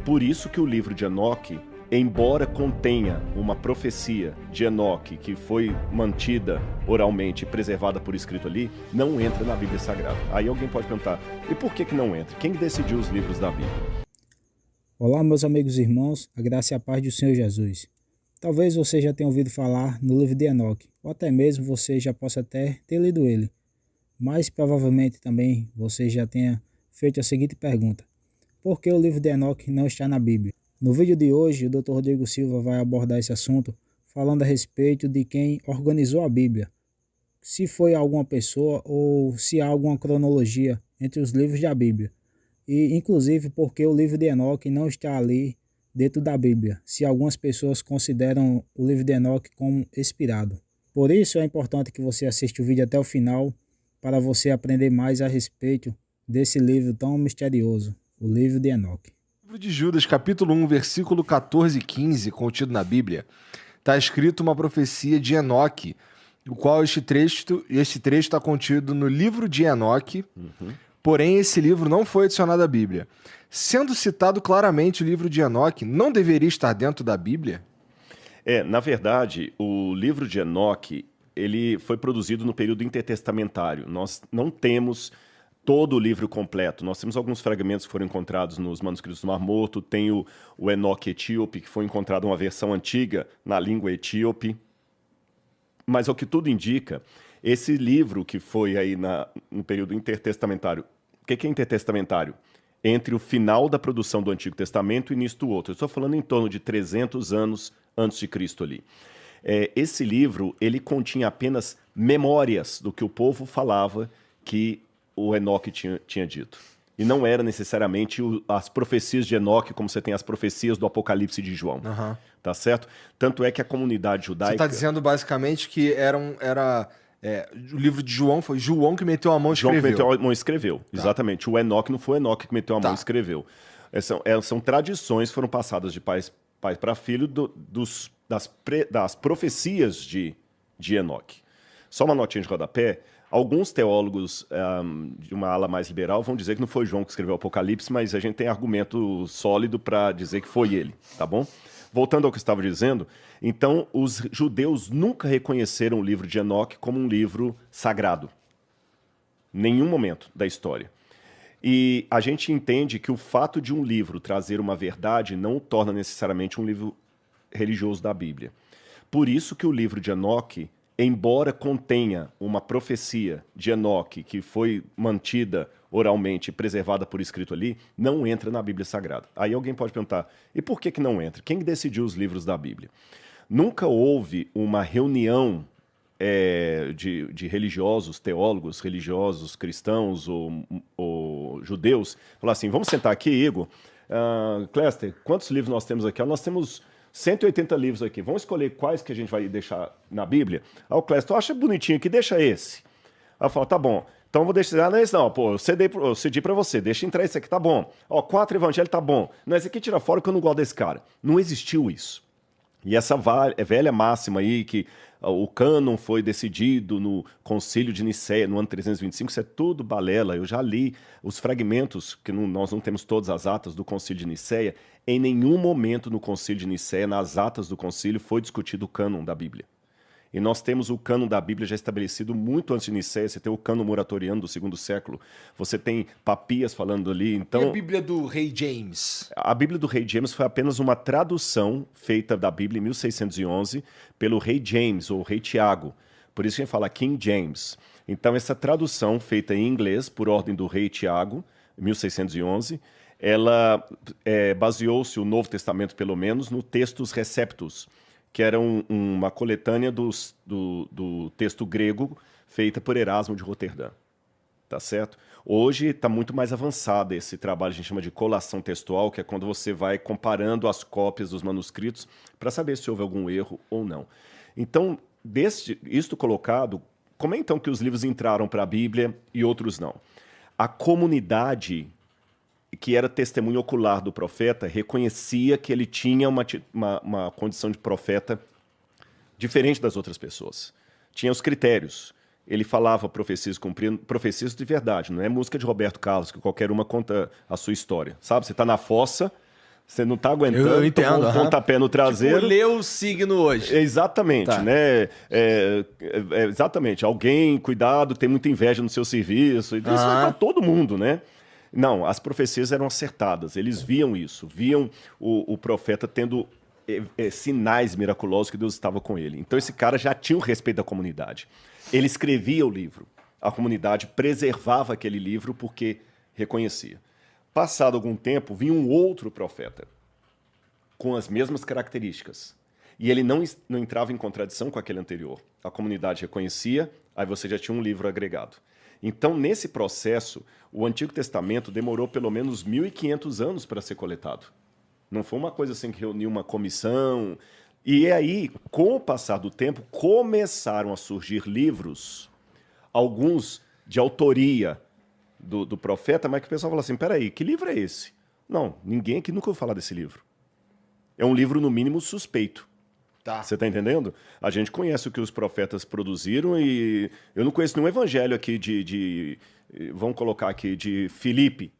Por isso que o livro de Enoque, embora contenha uma profecia de Enoque que foi mantida oralmente e preservada por escrito ali, não entra na Bíblia Sagrada. Aí alguém pode perguntar, e por que não entra? Quem decidiu os livros da Bíblia? Olá, meus amigos e irmãos, a graça e a paz do Senhor Jesus. Talvez você já tenha ouvido falar no livro de Enoque, ou até mesmo você já possa até ter lido ele, mas provavelmente também você já tenha feito a seguinte pergunta: por que o livro de Enoque não está na Bíblia? No vídeo de hoje, o Dr. Rodrigo Silva vai abordar esse assunto falando a respeito de quem organizou a Bíblia, se foi alguma pessoa ou se há alguma cronologia entre os livros da Bíblia. E, inclusive, porque o livro de Enoque não está ali dentro da Bíblia, se algumas pessoas consideram o livro de Enoque como inspirado. Por isso é importante que você assista o vídeo até o final, para você aprender mais a respeito desse livro tão misterioso, o livro de Enoque. No livro de Judas, capítulo 1, versículo 14 e 15, contido na Bíblia, está escrito uma profecia de Enoque, o qual este trecho está contido no livro de Enoque. Porém, esse livro não foi adicionado à Bíblia. Sendo citado claramente o livro de Enoque, não deveria estar dentro da Bíblia? Na verdade, o livro de Enoque, ele foi produzido no período intertestamentário. Nós não temos todo o livro completo. Nós temos alguns fragmentos que foram encontrados nos manuscritos do Mar Morto. Tem o Enoque etíope, que foi encontrado uma versão antiga na língua etíope. Mas o que tudo indica, esse livro que foi aí no período intertestamentário, o que é intertestamentário? Entre o final da produção do Antigo Testamento e início do outro. Eu estou falando em torno de 300 anos antes de Cristo ali. Esse livro, ele continha apenas memórias do que o povo falava que o Enoque tinha dito. E não era necessariamente as profecias de Enoque, como você tem as profecias do Apocalipse de João. Tá certo? Tanto é que a comunidade judaica... Você está dizendo basicamente que o livro de João foi João que meteu a mão e escreveu. João que meteu a mão e escreveu, tá. Exatamente. O Enoque não foi o Enoque que meteu a mão e escreveu. São tradições que foram passadas de pai para filho das profecias de Enoque. Só uma notinha de rodapé. Alguns teólogos de uma ala mais liberal vão dizer que não foi João que escreveu o Apocalipse, mas a gente tem argumento sólido para dizer que foi ele, tá bom? Voltando ao que eu estava dizendo, então os judeus nunca reconheceram o livro de Enoque como um livro sagrado. Nenhum momento da história. E a gente entende que o fato de um livro trazer uma verdade não o torna necessariamente um livro religioso da Bíblia. Por isso que o livro de Enoque, embora contenha uma profecia de Enoque que foi mantida oralmente e preservada por escrito ali, não entra na Bíblia Sagrada. Aí alguém pode perguntar, e por que não entra? Quem decidiu os livros da Bíblia? Nunca houve uma reunião de religiosos, teólogos, religiosos, cristãos ou judeus, falar assim, vamos sentar aqui, Igor, Cléster, quantos livros nós temos aqui? Nós temos 180 livros aqui, vamos escolher quais que a gente vai deixar na Bíblia? Aí o Cléster, acha bonitinho aqui, deixa esse. Aí eu falo, tá bom. Então eu vou deixar, não é esse não, pô, eu cedi pra você, deixa entrar esse aqui, tá bom. 4 evangelhos, tá bom. Não, esse aqui tira fora que eu não gosto desse cara. Não existiu isso. E essa velha máxima aí que o cânon foi decidido no Concílio de Nicéia, no ano 325, isso é tudo balela. Eu já li os fragmentos, que nós não temos todas as atas do Concílio de Nicéia. Em nenhum momento no Concílio de Nicéia, nas atas do Concílio, foi discutido o cânon da Bíblia. E nós temos o cânon da Bíblia já estabelecido muito antes de Nicéia. Você tem o cânon moratoriano do 2º século. Você tem Papias falando ali. Então, e a Bíblia do Rei James? A Bíblia do Rei James foi apenas uma tradução feita da Bíblia em 1611 pelo Rei James, ou Rei Tiago. Por isso que a gente fala King James. Então, essa tradução feita em inglês, por ordem do Rei Tiago, em 1611, ela baseou-se, o Novo Testamento pelo menos, no Textus Receptus, que era uma coletânea do texto grego feita por Erasmo de Roterdã. Tá certo? Hoje está muito mais avançado esse trabalho, a gente chama de colação textual, que é quando você vai comparando as cópias dos manuscritos para saber se houve algum erro ou não. Então, isto colocado, como é então que os livros entraram para a Bíblia e outros não? A comunidade que era testemunho ocular do profeta, reconhecia que ele tinha uma condição de profeta diferente das outras pessoas. Tinha os critérios. Ele falava profecias cumprindo, profecias de verdade, não é música de Roberto Carlos, que qualquer uma conta a sua história. Sabe, você está na fossa, Você não tá aguentando, eu entendo, tomou um pontapé no traseiro. Tipo, lê o signo hoje. Exatamente, Tá. né? Exatamente. Alguém, cuidado, tem muita inveja no seu serviço. Isso vai para todo mundo, né? Não, as profecias eram acertadas. Eles viam isso. Viam o profeta tendo sinais miraculosos que Deus estava com ele. Então esse cara já tinha o respeito da comunidade. Ele escrevia o livro. A comunidade preservava aquele livro porque reconhecia. Passado algum tempo, vinha um outro profeta com as mesmas características. E ele não entrava em contradição com aquele anterior. A comunidade reconhecia, aí você já tinha um livro agregado. Então, nesse processo, o Antigo Testamento demorou pelo menos 1.500 anos para ser coletado. Não foi uma coisa assim que reuniu uma comissão. E aí, com o passar do tempo, começaram a surgir livros, alguns de autoria do profeta, mas que o pessoal fala assim, peraí, que livro é esse? Não, ninguém aqui nunca ouviu falar desse livro. É um livro, no mínimo, suspeito. Tá. Você está entendendo? A gente conhece o que os profetas produziram e eu não conheço nenhum evangelho aqui vamos colocar aqui, de Filipe,